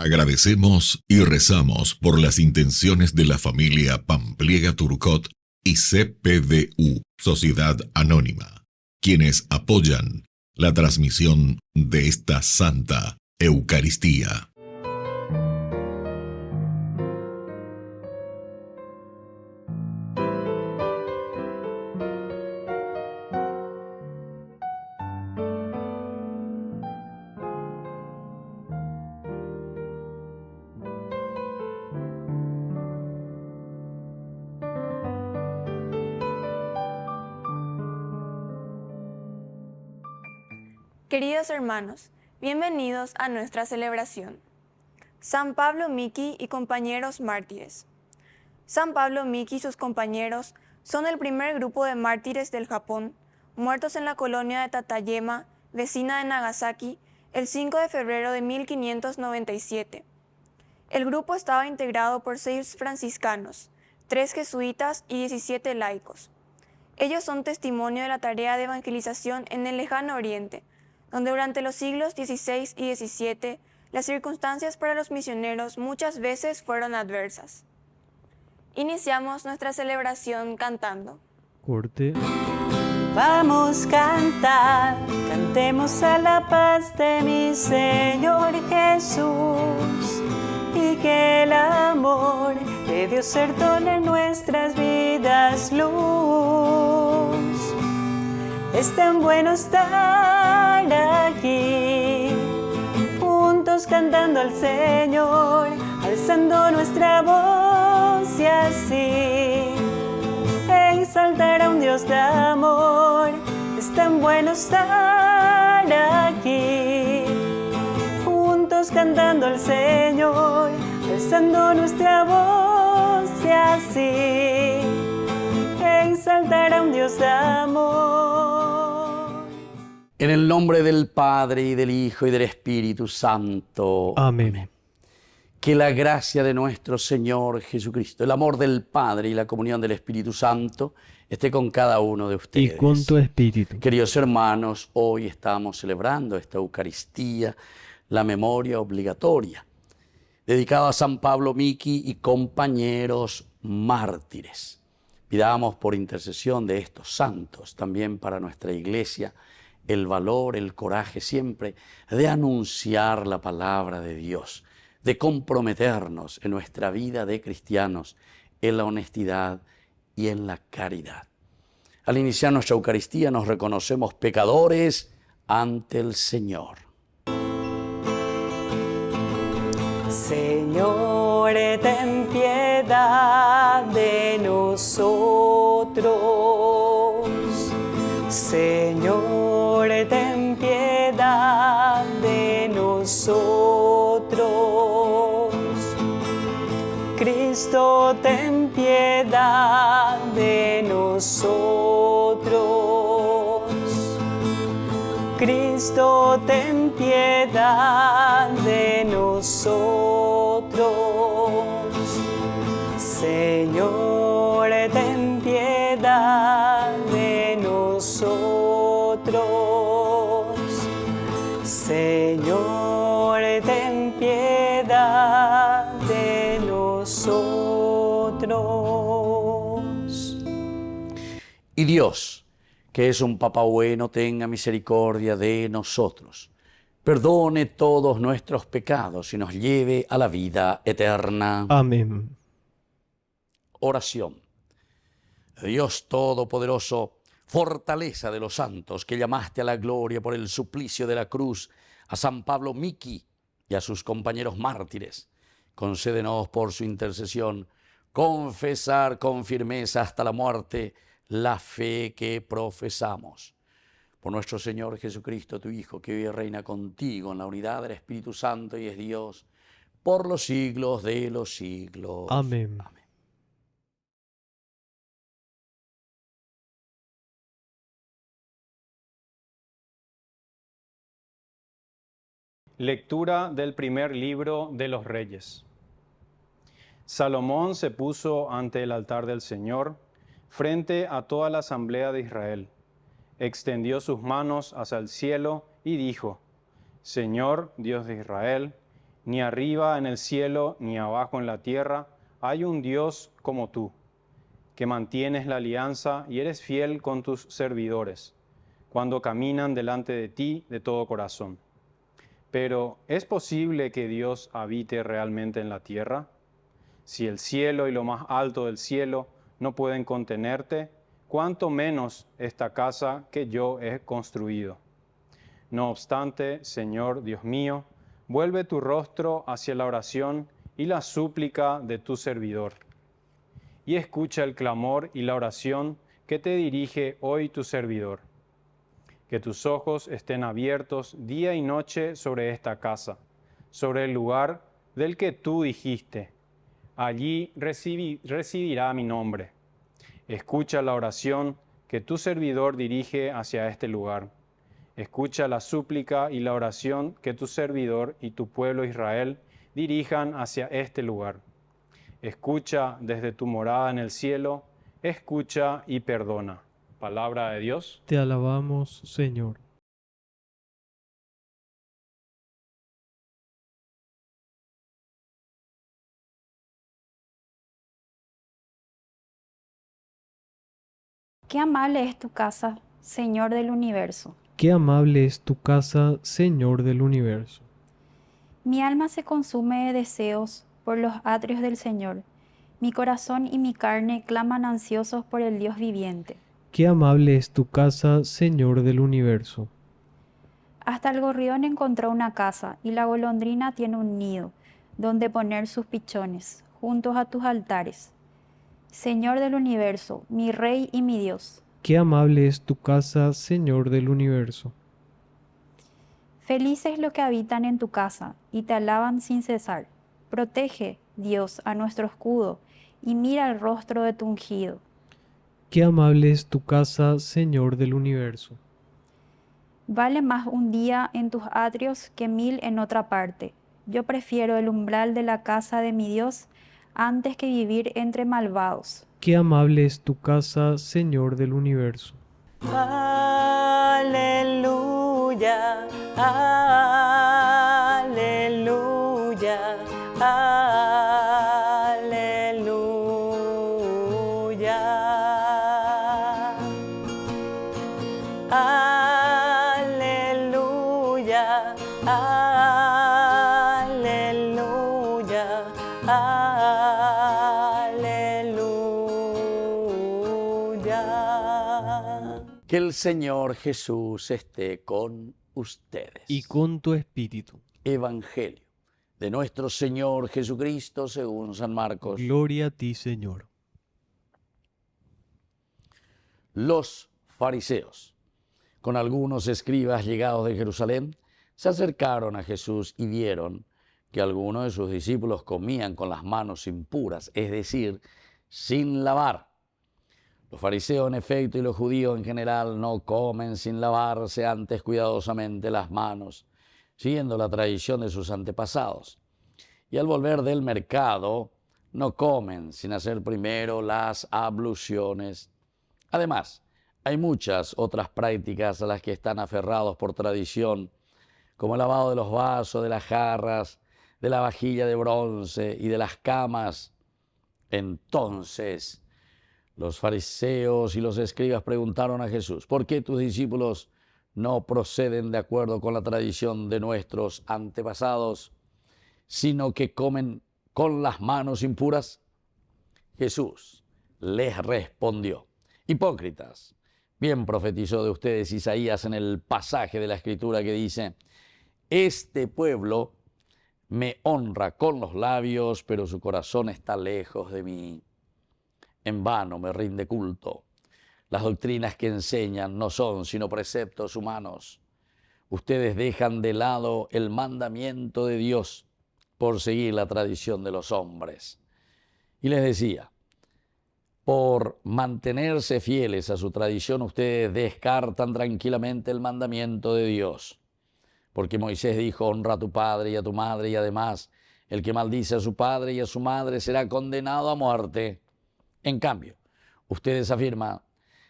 Agradecemos y rezamos por las intenciones de la familia Pampliega Turcot y CPDU, Sociedad Anónima, quienes apoyan la transmisión de esta Santa Eucaristía. Queridos hermanos, bienvenidos a nuestra celebración. San Pablo Miki y compañeros mártires. San Pablo Miki y sus compañeros son el primer grupo de mártires del Japón, muertos en la colonia de Tateyama, vecina de Nagasaki, el 5 de febrero de 1597. El grupo estaba integrado por 6 franciscanos, 3 jesuitas y 17 laicos. Ellos son testimonio de la tarea de evangelización en el lejano oriente, donde durante los siglos XVI y XVII las circunstancias para los misioneros muchas veces fueron adversas. Iniciamos nuestra celebración cantando. Corte. Vamos cantar, cantemos a la paz de mi Señor Jesús, y que el amor de Dios torne en nuestras vidas luz. Es tan bueno estar aquí, juntos cantando al Señor, alzando nuestra voz y así exaltar a un Dios de amor. Es tan bueno estar aquí, juntos cantando al Señor, alzando nuestra voz y así exaltar a un Dios de amor. En el nombre del Padre, y del Hijo, y del Espíritu Santo. Amén. Que la gracia de nuestro Señor Jesucristo, el amor del Padre y la comunión del Espíritu Santo esté con cada uno de ustedes. Y con tu espíritu. Queridos hermanos, hoy estamos celebrando esta Eucaristía, la memoria obligatoria, dedicada a San Pablo Miki y compañeros mártires. Pidamos por intercesión de estos santos, también para nuestra Iglesia, el valor, el coraje siempre de anunciar la palabra de Dios, de comprometernos en nuestra vida de cristianos, en la honestidad y en la caridad. Al iniciar nuestra Eucaristía nos reconocemos pecadores ante el Señor. Señor, ten piedad de nosotros. Señor, ten piedad de nosotros. Cristo, ten piedad de nosotros. Cristo, ten piedad de nosotros. Señor, ten piedad de nosotros. Señor, ten piedad de nosotros. Y Dios, que es un Papá bueno, tenga misericordia de nosotros, perdone todos nuestros pecados y nos lleve a la vida eterna. Amén. Oración. Dios Todopoderoso, fortaleza de los santos que llamaste a la gloria por el suplicio de la cruz a San Pablo Miki y a sus compañeros mártires, concédenos por su intercesión confesar con firmeza hasta la muerte la fe que profesamos. Por nuestro Señor Jesucristo, tu Hijo, que vive y reina contigo en la unidad del Espíritu Santo y es Dios, por los siglos de los siglos. Amén. Amén. Lectura del primer libro de los Reyes. Salomón se puso ante el altar del Señor, frente a toda la asamblea de Israel. Extendió sus manos hacia el cielo y dijo: Señor, Dios de Israel, Ni arriba en el cielo, ni abajo en la tierra, hay un Dios como tú, que mantienes la alianza y eres fiel con tus servidores, cuando caminan delante de ti de todo corazón. Pero, ¿es posible que Dios habite realmente en la tierra? Si el cielo y lo más alto del cielo no pueden contenerte, cuánto menos esta casa que yo he construido. No obstante, Señor Dios mío, vuelve tu rostro hacia la oración y la súplica de tu servidor, y escucha el clamor y la oración que te dirige hoy tu servidor. Que tus ojos estén abiertos día y noche sobre esta casa, sobre el lugar del que tú dijiste, allí residirá mi nombre. Escucha la oración que tu servidor dirige hacia este lugar. Escucha la súplica y la oración que tu servidor y tu pueblo Israel dirijan hacia este lugar. Escucha desde tu morada en el cielo, escucha y perdona. Palabra de Dios. Te alabamos, Señor. Qué amable es tu casa, Señor del universo. Qué amable es tu casa, Señor del universo. Mi alma se consume de deseos por los atrios del Señor. Mi corazón y mi carne claman ansiosos por el Dios viviente. Qué amable es tu casa, Señor del universo. Hasta el gorrión encontró una casa y la golondrina tiene un nido donde poner sus pichones, juntos a tus altares. Señor del universo, mi Rey y mi Dios. Qué amable es tu casa, Señor del universo. Felices los que habitan en tu casa y te alaban sin cesar. Protege, Dios, a nuestro escudo y mira el rostro de tu ungido. Qué amable es tu casa, Señor del universo. Vale más un día en tus atrios que 1000 en otra parte. Yo prefiero el umbral de la casa de mi Dios antes que vivir entre malvados. Qué amable es tu casa, Señor del universo. Aleluya, aleluya, aleluya. Aleluya, aleluya, aleluya. Que el Señor Jesús esté con ustedes. Y con tu espíritu. Evangelio de nuestro Señor Jesucristo según San Marcos. Gloria a ti, Señor. Los fariseos, con algunos escribas llegados de Jerusalén, se acercaron a Jesús y vieron que algunos de sus discípulos comían con las manos impuras, es decir, sin lavar. Los fariseos, en efecto, y los judíos en general no comen sin lavarse antes cuidadosamente las manos, siguiendo la tradición de sus antepasados. Y al volver del mercado, no comen sin hacer primero las abluciones. Además, hay muchas otras prácticas a las que están aferrados por tradición, como el lavado de los vasos, de las jarras, de la vajilla de bronce y de las camas. Entonces, los fariseos y los escribas preguntaron a Jesús: ¿por qué tus discípulos no proceden de acuerdo con la tradición de nuestros antepasados, sino que comen con las manos impuras? Jesús les respondió: hipócritas, bien profetizó de ustedes Isaías en el pasaje de la Escritura que dice: este pueblo me honra con los labios, pero su corazón está lejos de mí. En vano me rinde culto. Las doctrinas que enseñan no son sino preceptos humanos. Ustedes dejan de lado el mandamiento de Dios por seguir la tradición de los hombres. Y les decía: por mantenerse fieles a su tradición, ustedes descartan tranquilamente el mandamiento de Dios. Porque Moisés dijo: honra a tu padre y a tu madre, y además, el que maldice a su padre y a su madre será condenado a muerte. En cambio, ustedes afirman: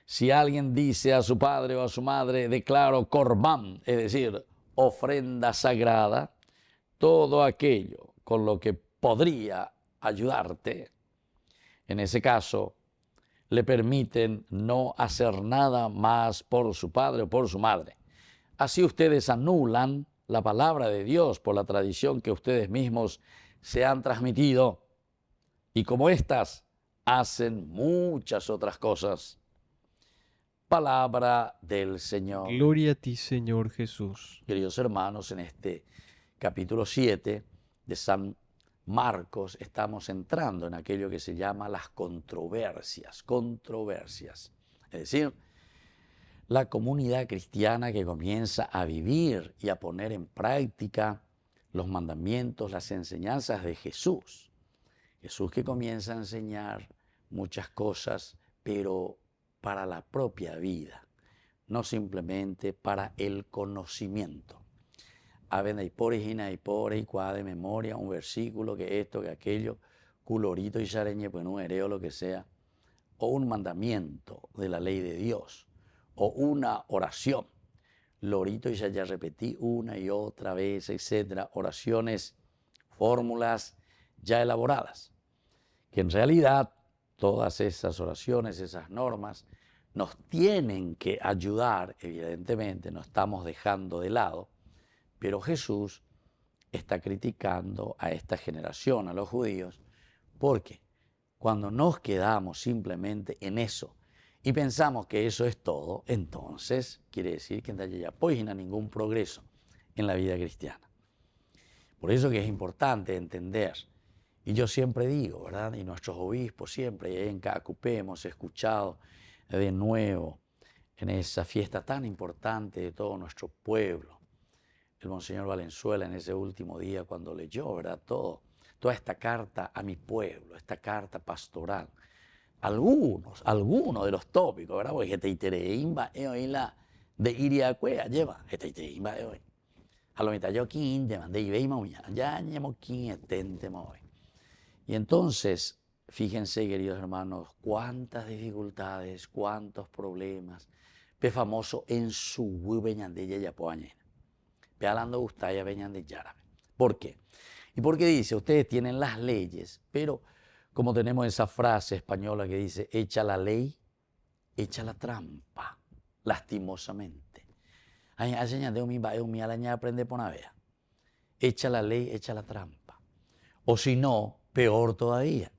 si alguien dice a su padre o a su madre, declaro corbán, es decir, ofrenda sagrada, todo aquello con lo que podría ayudarte, en ese caso, le permiten no hacer nada más por su padre o por su madre. Así ustedes anulan la palabra de Dios por la tradición que ustedes mismos se han transmitido y como éstas hacen muchas otras cosas. Palabra del Señor. Gloria a ti, Señor Jesús. Queridos hermanos, en este capítulo 7 de San Marcos estamos entrando en aquello que se llama las controversias. Es decir, la comunidad cristiana que comienza a vivir y a poner en práctica los mandamientos, las enseñanzas de Jesús. Jesús que comienza a enseñar muchas cosas, pero para la propia vida, no simplemente para el conocimiento. Avena y pores y cuá de memoria, un versículo, que esto, que aquello, culorito y chareñe, pues un hereo, lo que sea, o un mandamiento de la ley de Dios, o una oración, lorito y ya repetí una y otra vez, etcétera, oraciones, fórmulas ya elaboradas, que en realidad todas esas oraciones, esas normas, nos tienen que ayudar, evidentemente, no estamos dejando de lado, pero Jesús está criticando a esta generación, a los judíos, porque cuando nos quedamos simplemente en eso y pensamos que eso es todo, entonces quiere decir que no hay ningún progreso en la vida cristiana. Por eso que es importante entender, y yo siempre digo, ¿verdad? Y nuestros obispos siempre, y en Cacupé hemos escuchado de nuevo en esa fiesta tan importante de todo nuestro pueblo, el Monseñor Valenzuela en ese último día cuando leyó, ¿verdad? Toda esta carta a mi pueblo, esta carta pastoral. Algunos de los tópicos, ¿verdad? Porque este itereimba la de Iriacuea lleva, este itereimba hoy. A lo mitad yo quinte, mandé y veima ya ñemo quinte hoy. Y entonces, fíjense, queridos hermanos, cuántas dificultades, cuántos problemas, pe famoso en su huibeñandilla ya poañena. Hablando Gustaya venían de Yárabe. ¿Por qué? Y porque dice, ustedes tienen las leyes, pero como tenemos esa frase española que dice, echa la ley, echa la trampa, lastimosamente. Aprende por una vez. Echa la ley, echa la trampa. O si no, peor todavía,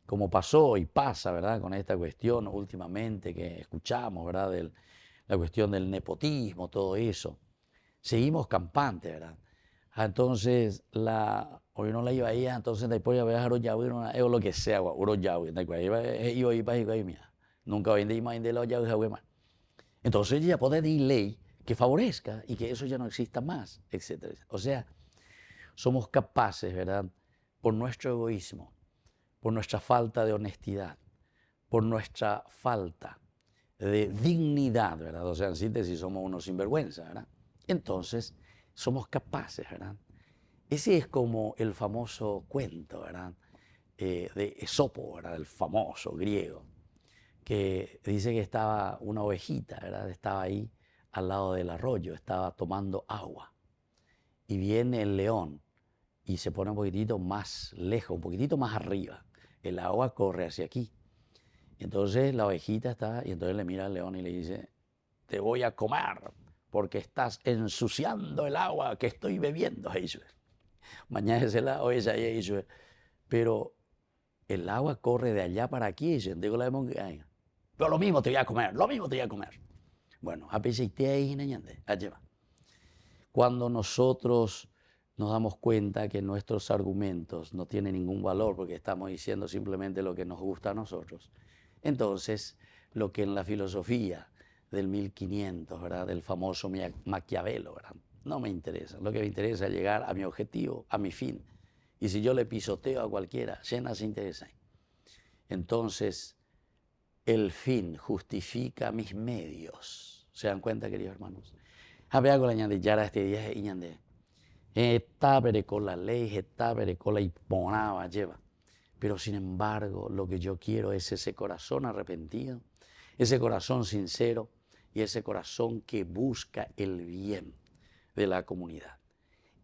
como pasó y pasa, ¿verdad? Con esta cuestión últimamente que escuchamos, ¿verdad? La cuestión del nepotismo, todo eso. Seguimos campantes, ¿verdad? Entonces, hoy no la iba ahí, entonces después ya voy a dejar o lo que sea, nunca voy a ir más de la olla, entonces ya puede dar ley que favorezca y que eso ya no exista más, etc. O sea, somos capaces, ¿verdad? Por nuestro egoísmo, por nuestra falta de honestidad, por nuestra falta de dignidad, ¿verdad? O sea, en síntesis somos unos sinvergüenza, ¿verdad? Entonces, somos capaces, ¿verdad? Ese es como el famoso cuento, ¿verdad? De Esopo, ¿verdad? El famoso griego, que dice que estaba una ovejita, ¿verdad? Estaba ahí al lado del arroyo, estaba tomando agua. Y viene el león y se pone un poquitito más lejos, un poquitito más arriba. El agua corre hacia aquí. Entonces la ovejita está, y entonces le mira al león y le dice, te voy a comer, porque estás ensuciando el agua que estoy bebiendo. Mañana es la oveja, pero el agua corre de allá para aquí. Pero lo mismo te voy a comer, lo mismo te voy a comer. Bueno, cuando nosotros nos damos cuenta que nuestros argumentos no tienen ningún valor porque estamos diciendo simplemente lo que nos gusta a nosotros, entonces lo que en la filosofía del 1500, ¿verdad? Del famoso Maquiavelo, ¿verdad? No me interesa. Lo que me interesa es llegar a mi objetivo, a mi fin. Y si yo le pisoteo a cualquiera, llena se interesa. Entonces, el fin justifica mis medios. ¿Se dan cuenta, queridos hermanos? Había con la ñandillara este día y ñande. Está con la ley, está con la imponaba, lleva. Pero sin embargo, lo que yo quiero es ese corazón arrepentido, ese corazón sincero, y ese corazón que busca el bien de la comunidad.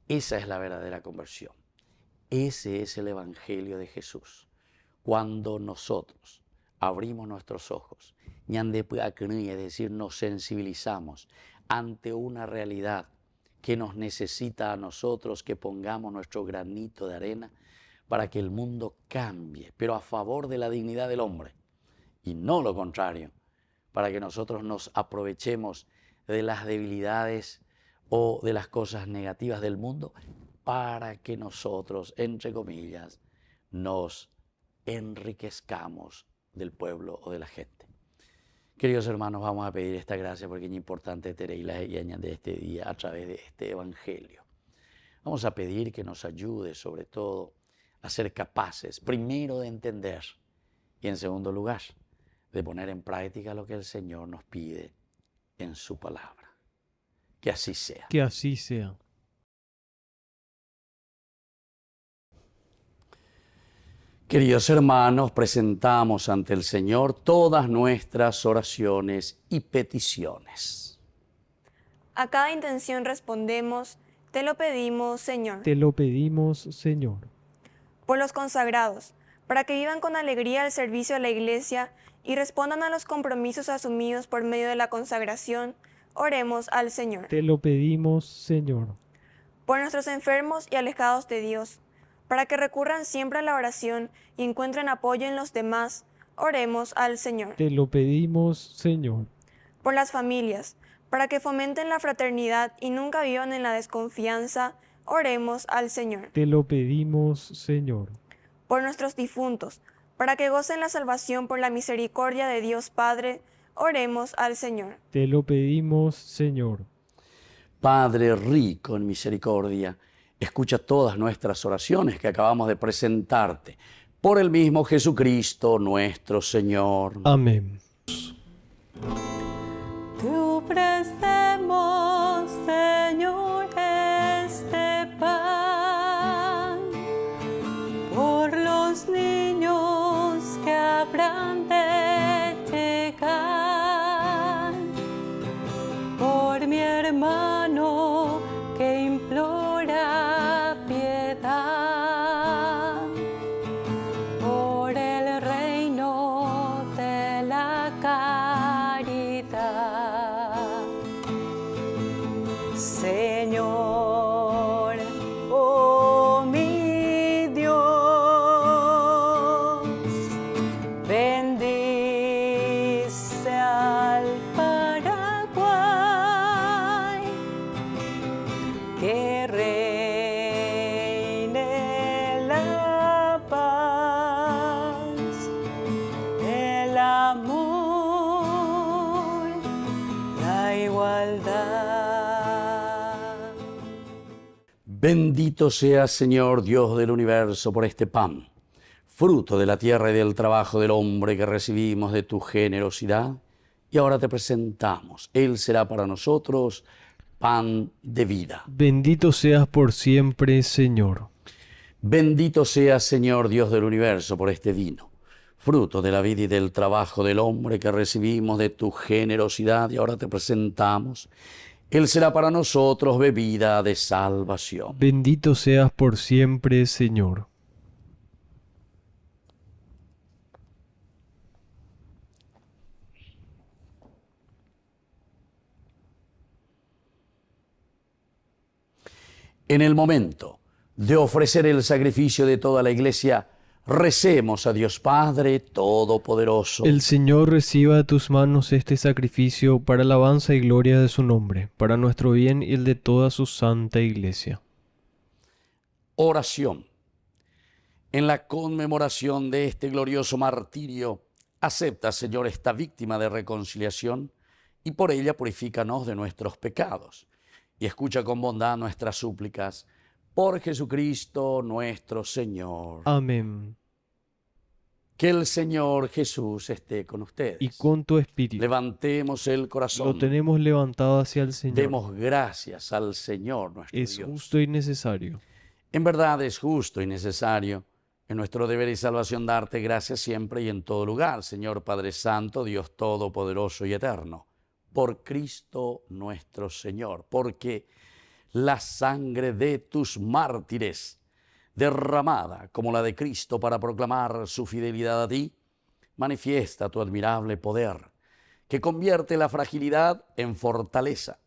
Esa es la verdadera conversión. Ese es el Evangelio de Jesús. Cuando nosotros abrimos nuestros ojos, es decir, nos sensibilizamos ante una realidad que nos necesita a nosotros que pongamos nuestro granito de arena para que el mundo cambie, pero a favor de la dignidad del hombre y no lo contrario, para que nosotros nos aprovechemos de las debilidades o de las cosas negativas del mundo para que nosotros, entre comillas, nos enriquezcamos del pueblo o de la gente. Queridos hermanos, vamos a pedir esta gracia porque es importante tenerla y añadir este día a través de este Evangelio. Vamos a pedir que nos ayude sobre todo a ser capaces, primero de entender y en segundo lugar, de poner en práctica lo que el Señor nos pide en su palabra. Que así sea. Que así sea. Queridos hermanos, presentamos ante el Señor todas nuestras oraciones y peticiones. A cada intención respondemos, te lo pedimos, Señor. Te lo pedimos, Señor. Por los consagrados, para que vivan con alegría el servicio a la Iglesia y respondan a los compromisos asumidos por medio de la consagración, oremos al Señor. Te lo pedimos, Señor. Por nuestros enfermos y alejados de Dios, para que recurran siempre a la oración y encuentren apoyo en los demás, oremos al Señor. Te lo pedimos, Señor. Por las familias, para que fomenten la fraternidad y nunca vivan en la desconfianza, oremos al Señor. Te lo pedimos, Señor. Por nuestros difuntos, para que gocen la salvación por la misericordia de Dios Padre, oremos al Señor. Te lo pedimos, Señor. Padre rico en misericordia, escucha todas nuestras oraciones que acabamos de presentarte. Por el mismo Jesucristo nuestro Señor. Amén. Te ofrecemos, Señor, este pan por los niños que habrán de llegar, por mi hermano que implora piedad, por el reino de la caridad. Señor, oh mi Dios, bendice al Paraguay, que reine la paz, el amor, la igualdad. Bendito seas, Señor Dios del universo, por este pan, fruto de la tierra y del trabajo del hombre que recibimos de tu generosidad. Y ahora te presentamos. Él será para nosotros pan de vida. Bendito seas por siempre, Señor. Bendito seas, Señor Dios del universo, por este vino, fruto de la vida y del trabajo del hombre que recibimos de tu generosidad. Y ahora te presentamos. Él será para nosotros bebida de salvación. Bendito seas por siempre, Señor. En el momento de ofrecer el sacrificio de toda la Iglesia, recemos a Dios Padre Todopoderoso. El Señor reciba de tus manos este sacrificio para alabanza y gloria de su nombre, para nuestro bien y el de toda su santa Iglesia. Oración. En la conmemoración de este glorioso martirio, acepta, Señor, esta víctima de reconciliación y por ella purifícanos de nuestros pecados. Y escucha con bondad nuestras súplicas por Jesucristo nuestro Señor. Amén. Que el Señor Jesús esté con ustedes. Y con tu espíritu. Levantemos el corazón. Lo tenemos levantado hacia el Señor. Demos gracias al Señor nuestro Es Dios. justo y necesario. En verdad es justo y necesario, en nuestro deber y salvación, darte gracias siempre y en todo lugar, Señor Padre Santo, Dios Todopoderoso y Eterno, por Cristo nuestro Señor, porque la sangre de tus mártires, derramada como la de Cristo para proclamar su fidelidad a ti, manifiesta tu admirable poder, que convierte la fragilidad en fortaleza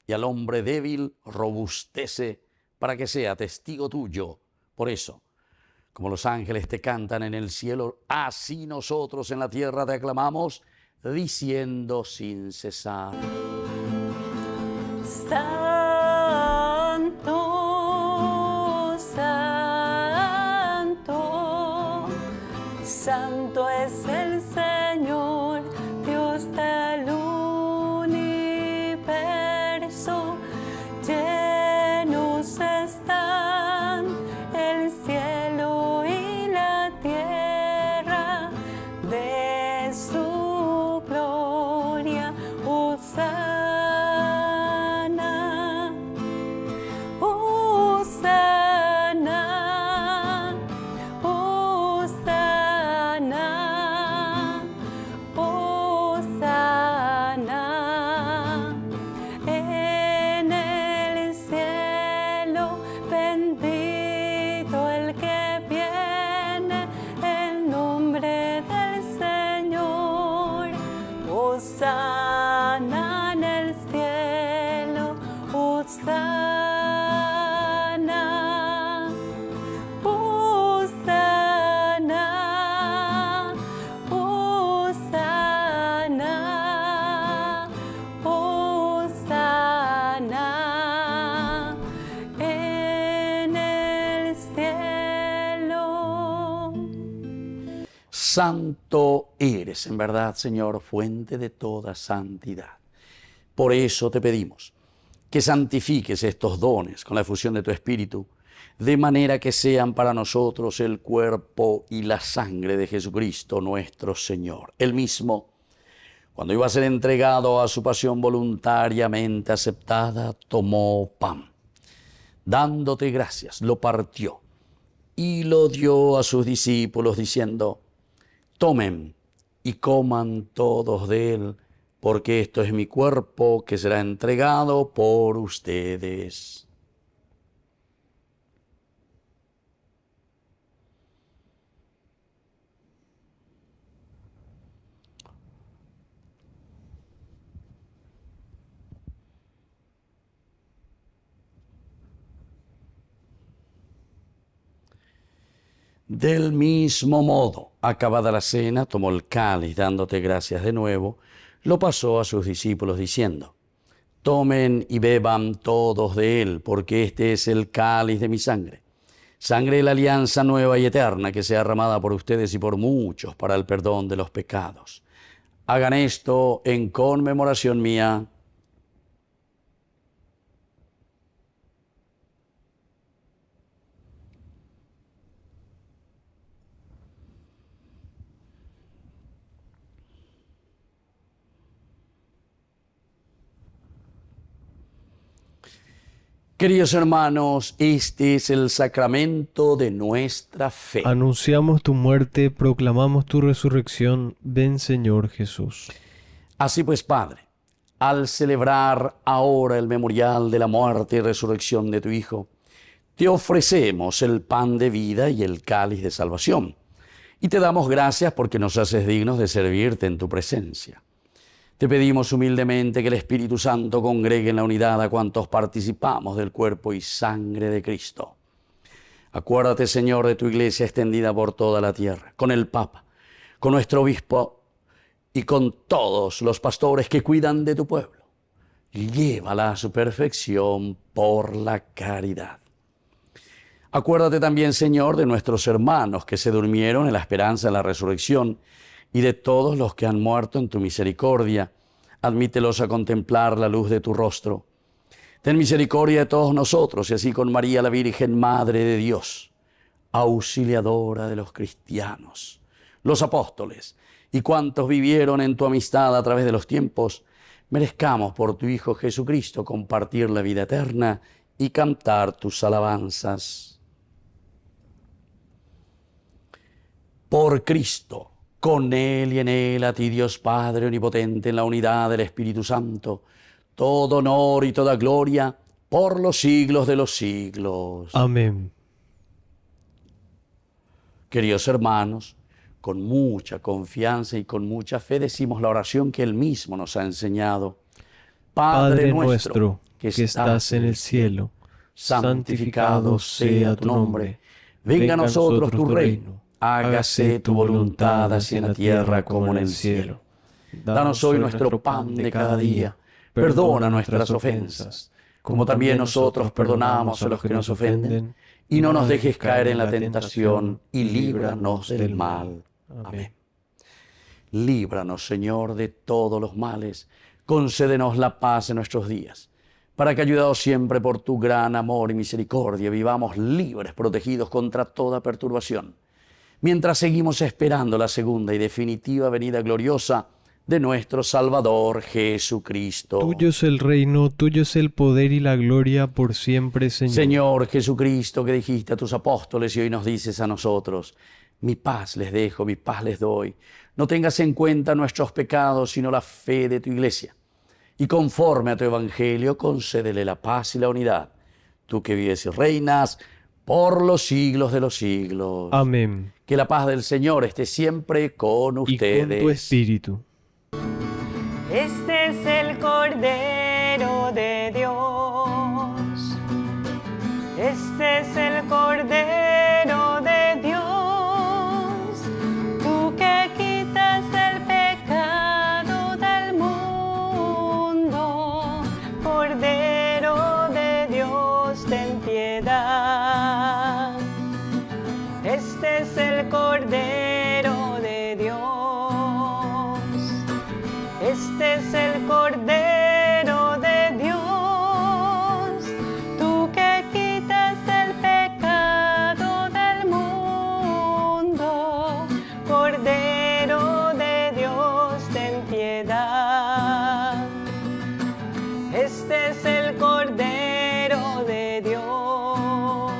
y al hombre débil robustece para que sea testigo tuyo. Por eso, como los ángeles te cantan en el cielo, así nosotros en la tierra te aclamamos, diciendo sin cesar. Santo, santo, santo es el Señor, Dios del universo. Llenos están el cielo y la tierra de su gloria. Hosana, Hosana, Hosana, Hosana. En el cielo, bendito el que viene en nombre del Señor. Hosana en el cielo, Hosana, Hosana, Hosana, Hosana en el cielo. Santo eres, en verdad, Señor, fuente de toda santidad. Por eso te pedimos que santifiques estos dones con la efusión de tu Espíritu, de manera que sean para nosotros el cuerpo y la sangre de Jesucristo nuestro Señor. Él mismo, cuando iba a ser entregado a su pasión voluntariamente aceptada, tomó pan. Dándote gracias, lo partió y lo dio a sus discípulos diciendo: tomen y coman todos de él, porque esto es mi cuerpo que será entregado por ustedes. Del mismo modo, acabada la cena, tomó el cáliz, dándote gracias de nuevo, lo pasó a sus discípulos diciendo: tomen y beban todos de él, porque este es el cáliz de mi sangre, sangre de la alianza nueva y eterna, que sea derramada por ustedes y por muchos para el perdón de los pecados. Hagan esto en conmemoración mía. Queridos hermanos, este es el sacramento de nuestra fe. Anunciamos tu muerte, proclamamos tu resurrección. Ven, Señor Jesús. Así pues, Padre, al celebrar ahora el memorial de la muerte y resurrección de tu Hijo, te ofrecemos el pan de vida y el cáliz de salvación, y te damos gracias porque nos haces dignos de servirte en tu presencia. Te pedimos humildemente que el Espíritu Santo congregue en la unidad a cuantos participamos del cuerpo y sangre de Cristo. Acuérdate, Señor, de tu iglesia extendida por toda la tierra, con el Papa, con nuestro obispo y con todos los pastores que cuidan de tu pueblo. Llévala a su perfección por la caridad. Acuérdate también, Señor, de nuestros hermanos que se durmieron en la esperanza de la resurrección, y de todos los que han muerto en tu misericordia. Admítelos a contemplar la luz de tu rostro. Ten misericordia de todos nosotros, y así con María la Virgen, Madre de Dios, auxiliadora de los cristianos, los apóstoles y cuantos vivieron en tu amistad a través de los tiempos, merezcamos por tu Hijo Jesucristo compartir la vida eterna y cantar tus alabanzas. Por Cristo, con Él y en Él, a ti Dios Padre Omnipotente, en la unidad del Espíritu Santo, todo honor y toda gloria por los siglos de los siglos. Amén. Queridos hermanos, con mucha confianza y con mucha fe decimos la oración que Él mismo nos ha enseñado. Padre nuestro, que estás en el cielo, santificado sea tu nombre. Venga a nosotros tu reino. Hágase tu voluntad así en la tierra como en el cielo. Danos hoy nuestro pan de cada día. Perdona nuestras ofensas, como también nosotros perdonamos a los que nos ofenden. Y no nos dejes caer en la tentación, y líbranos del mal. Amén. Líbranos, Señor, de todos los males. Concédenos la paz en nuestros días, para que, ayudados siempre por tu gran amor y misericordia, vivamos libres, protegidos contra toda perturbación, mientras seguimos esperando la segunda y definitiva venida gloriosa de nuestro Salvador Jesucristo. Tuyo es el reino, tuyo es el poder y la gloria por siempre, Señor. Señor Jesucristo, que dijiste a tus apóstoles y hoy nos dices a nosotros: mi paz les dejo, mi paz les doy. No tengas en cuenta nuestros pecados, sino la fe de tu iglesia. Y conforme a tu evangelio, concédele la paz y la unidad. Tú que vives y reinas por los siglos de los siglos. Amén. Que la paz del Señor esté siempre con ustedes. Y con tu espíritu. Este es el Cordero de Dios. Este es el Cordero de Dios. Tú que quitas el pecado del mundo. Cordero de Dios, ten piedad. Este es el Cordero de Dios. Este es el Cordero de Dios, tú que quitas el pecado del mundo. Cordero de Dios, ten piedad. Este es el Cordero de Dios.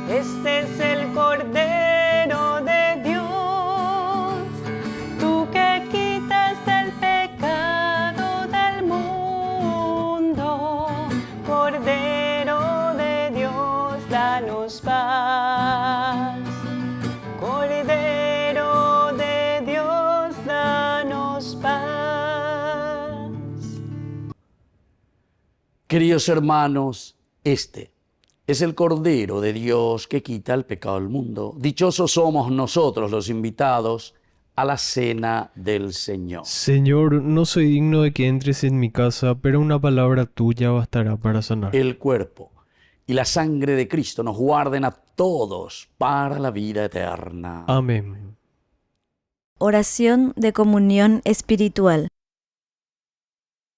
Este es el Cordero de Dios. Cordero de Dios, danos paz. Cordero de Dios, danos paz. Queridos hermanos, este es el Cordero de Dios que quita el pecado del mundo. Dichosos somos nosotros los invitados a la cena del Señor. Señor, no soy digno de que entres en mi casa, pero una palabra tuya bastará para sanar. El cuerpo y la sangre de Cristo nos guarden a todos para la vida eterna. Amén. Oración de comunión espiritual.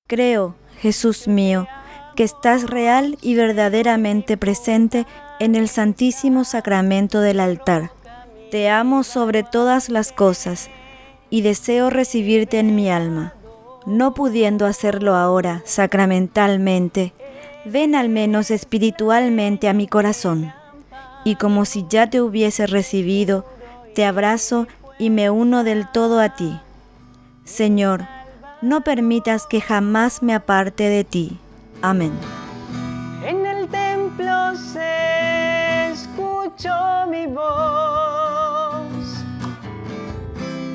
Creo, Jesús mío, que estás real y verdaderamente presente en el Santísimo Sacramento del altar. Te amo sobre todas las cosas y deseo recibirte en mi alma. No pudiendo hacerlo ahora sacramentalmente, ven al menos espiritualmente a mi corazón. Y como si ya te hubiese recibido, te abrazo y me uno del todo a ti. Señor, no permitas que jamás me aparte de ti. Amén. En el templo se escuchó mi voz.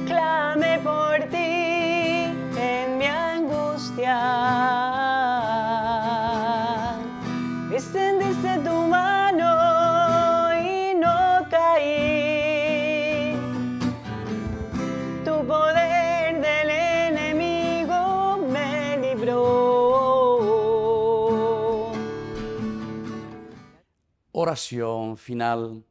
Clame por ti en mi angustia. Extendiste tu mano y no caí. Tu poder del enemigo me libró. Oración final.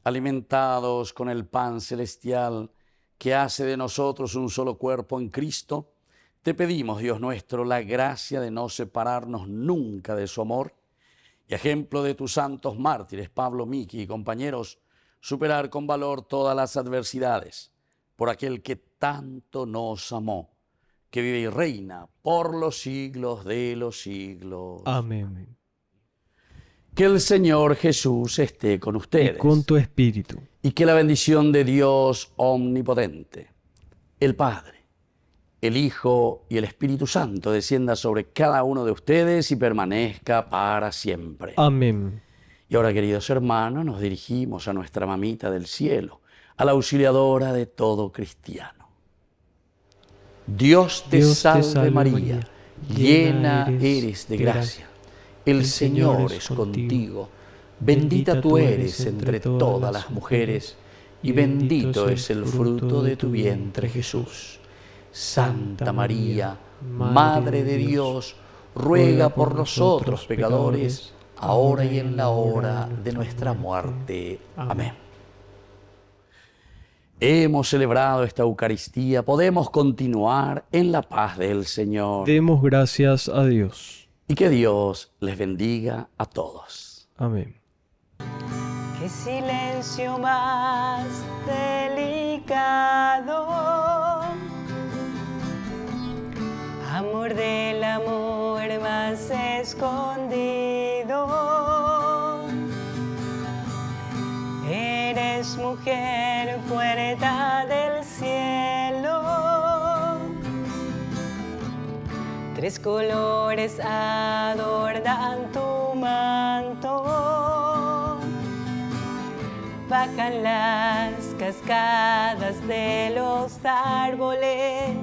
Alimentados con el pan celestial que hace de nosotros un solo cuerpo en Cristo, te pedimos, Dios nuestro, la gracia de no separarnos nunca de su amor y, ejemplo de tus santos mártires, Pablo, Miki y compañeros, superar con valor todas las adversidades por aquel que tanto nos amó, que vive y reina por los siglos de los siglos. Amén. Que el Señor Jesús esté con ustedes. Y con tu espíritu. Y que la bendición de Dios omnipotente, el Padre, el Hijo y el Espíritu Santo descienda sobre cada uno de ustedes y permanezca para siempre. Amén. Y ahora, queridos hermanos, nos dirigimos a nuestra mamita del cielo, a la auxiliadora de todo cristiano. Dios te salve María, llena eres de gracia. El Señor es contigo. Bendita tú eres entre todas las mujeres, y bendito es el fruto de tu vientre, Jesús. Santa María, Madre de Dios, ruega por nosotros pecadores, ahora y en la hora de nuestra muerte. Amén. Hemos celebrado esta Eucaristía, podemos continuar en la paz del Señor. Demos gracias a Dios. Y que Dios les bendiga a todos. Amén. Qué silencio más delicado, amor del amor más escondido. Eres mujer, puerta del cielo. Tres colores adornan tu manto. Bajan las cascadas de los árboles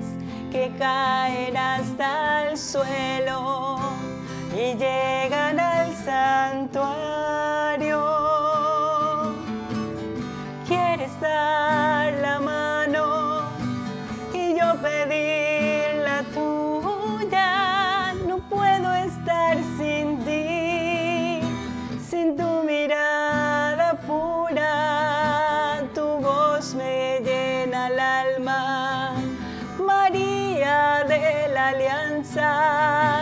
que caen hasta el suelo y llegan al santuario. Quieres dar la mano y yo pedir la tuya. No puedo estar sin ti, sin tu mirada pura. Tu voz me llena el alma, María de la Alianza.